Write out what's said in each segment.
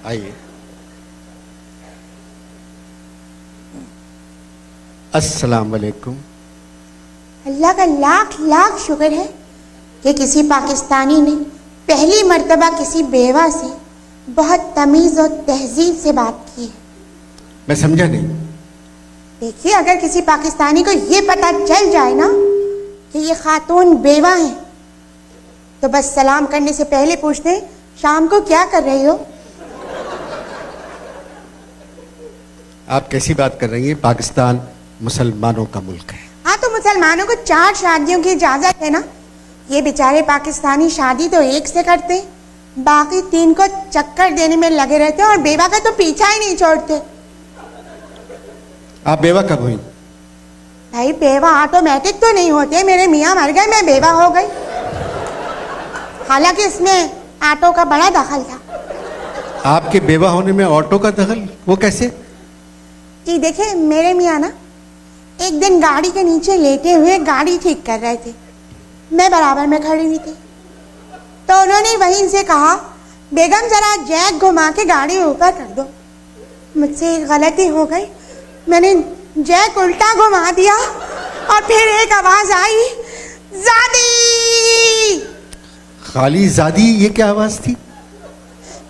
आइए। अस्सलाम वालेकुम। अल्लाह का लाख लाख शुक्र है कि किसी पाकिस्तानी ने पहली मर्तबा किसी बेवा से बहुत तमीज़ और तहजीब से बात की है। मैं समझा नहीं। देखिए, अगर किसी पाकिस्तानी को ये पता चल जाए ना कि ये खातून बेवा है, तो बस सलाम करने से पहले पूछते हैं, शाम को क्या कर रही हो? आप कैसी बात कर रही हैं? पाकिस्तान मुसलमानों का मुल्क है। हाँ, तो मुसलमानों को 4 शादियों की इजाजत है ना। ये बेचारे पाकिस्तानी शादी तो एक से करते हैं, बाकी 3 को चक्कर देने में लगे रहते हैं और बेवा का तो पीछा ही नहीं छोड़ते। आप बेवा कब हुई? भाई, बेवा ऑटोमेटिक तो नहीं होते। मेरे मियाँ मर गए, मैं बेवा हो गई। हालांकि इसमें ऑटो का बड़ा दखल था। आपके बेवा होने में ऑटो का दखल? वो कैसे? कि देखिए, मेरे मियाँ ना एक दिन गाड़ी के नीचे लेटे हुए गाड़ी ठीक कर रहे थे। मैं बराबर में खड़ी हुई थी, तो उन्होंने वहीं से कहा, बेगम जरा जैक घुमा के गाड़ी ऊपर कर दो। मुझसे एक गलती हो गई, मैंने जैक उल्टा घुमा दिया और फिर एक आवाज आई, ज़ादी। खाली ज़ादी, ये क्या आवाज थी?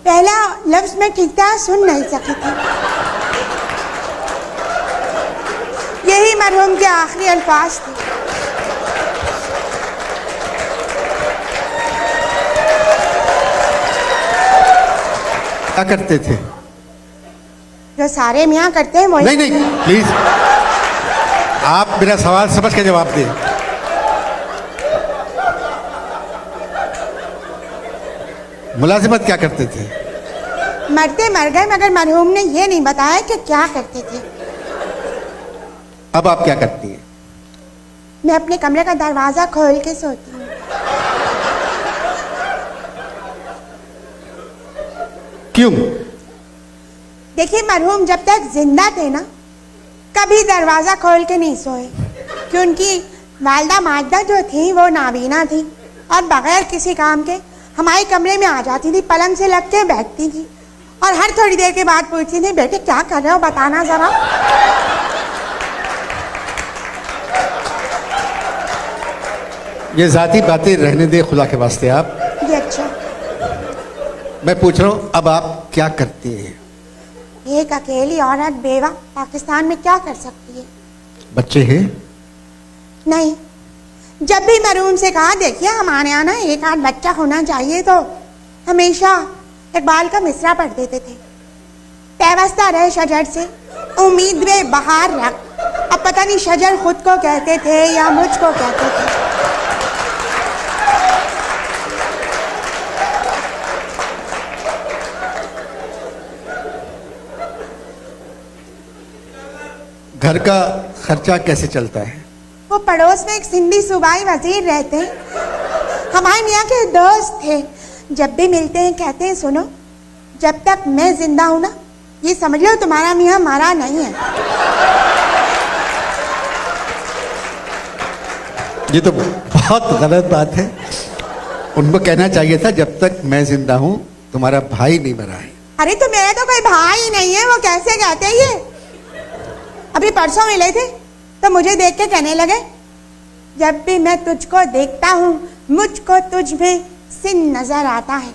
पहला लफ्ज मैं ठीक तरह सुन नहीं सकी थी। यही मरहूम के आखिरी अल्फाज थे। क्या करते थे? जो सारे मियाँ करते हैं वही। नहीं नहीं, प्लीज आप मेरा सवाल समझ के जवाब दें। मुलाजिमत क्या करते थे? मरते मर गए, मगर मरहूम ने यह नहीं बताया कि क्या करते थे। अब आप क्या करती हैं? मैं अपने कमरे का दरवाजा खोल के सोती हूँ। क्यों? देखिए, मरहूम जब तक जिंदा थे ना, कभी दरवाजा खोल के नहीं सोए, कि उनकी वालदा माजदा जो थी वो नाबीना थी और बगैर किसी काम के हमारे कमरे में आ जाती थी, पलंग से लग के बैठती थी और हर थोड़ी देर के बाद पूछती थी, बेटे क्या कर रहे हो, बताना जरा। ये जाती बातें रहने दे खुदा के वास्ते। आप ये अच्छा। मैं पूछ रहा हूं, अब आप क्या करती हैं? एक अकेली औरत बेवा पाकिस्तान में क्या कर सकती है? बच्चे हैं? नहीं। जब भी मरहूम से कहा, देखिए हमारे यहाँ ना एक आध बच्चा होना चाहिए, तो हमेशा इकबाल का मिसरा पढ़ देते थे, पैवस्ता रहे शजर से उम्मीद में बहार रख। अब पता नहीं शजर खुद को कहते थे या मुझको कहते थे। घर का खर्चा कैसे चलता है? वो पड़ोस में एक सिंधी सूबाई वजीर रहते हैं, हमारे मियाँ के दोस्त थे। जब भी मिलते हैं कहते हैं, सुनो, जब तक मैं जिंदा हूं ना, ये समझ लो तुम्हारा मियाँ मरा नहीं है। ये तो बहुत गलत बात है। उनको कहना चाहिए था, जब तक मैं जिंदा हूं तुम्हारा भाई नहीं मरा है। अरे तो मेरा तो कोई भाई नहीं है, वो कैसे कहते हैं ये? अभी परसों मिले थे तो मुझे देख के कहने लगे, जब भी मैं तुझको देखता हूँ मुझको तुझ में सिंध नजर आता है।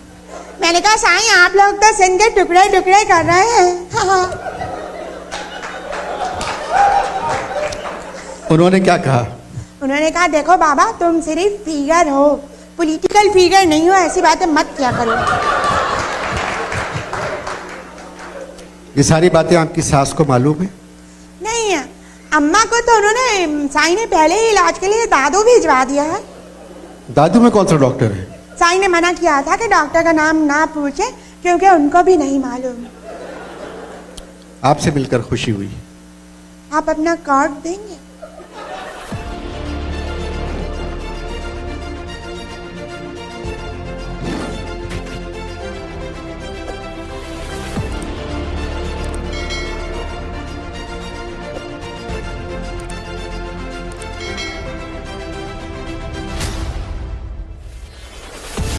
मैंने कहा, साईं आप लोग तो सिंध के टुकड़े टुकड़े कर रहे हैं। हाँ। उन्होंने क्या कहा? उन्होंने कहा, देखो बाबा, तुम सिर्फ फिगर हो, पॉलिटिकल फिगर नहीं हो, ऐसी बातें मत किया करो। ये सारी बातें आपकी सास को मालूम है? नहीं, अम्मा को तो उन्होंने, साईं ने पहले ही इलाज के लिए दादू भिजवा दिया है। दादू में कौन सा डॉक्टर है? साईं ने मना किया था कि डॉक्टर का नाम ना पूछे, क्योंकि उनको भी नहीं मालूम। आपसे मिलकर खुशी हुई। आप अपना कार्ड देंगे?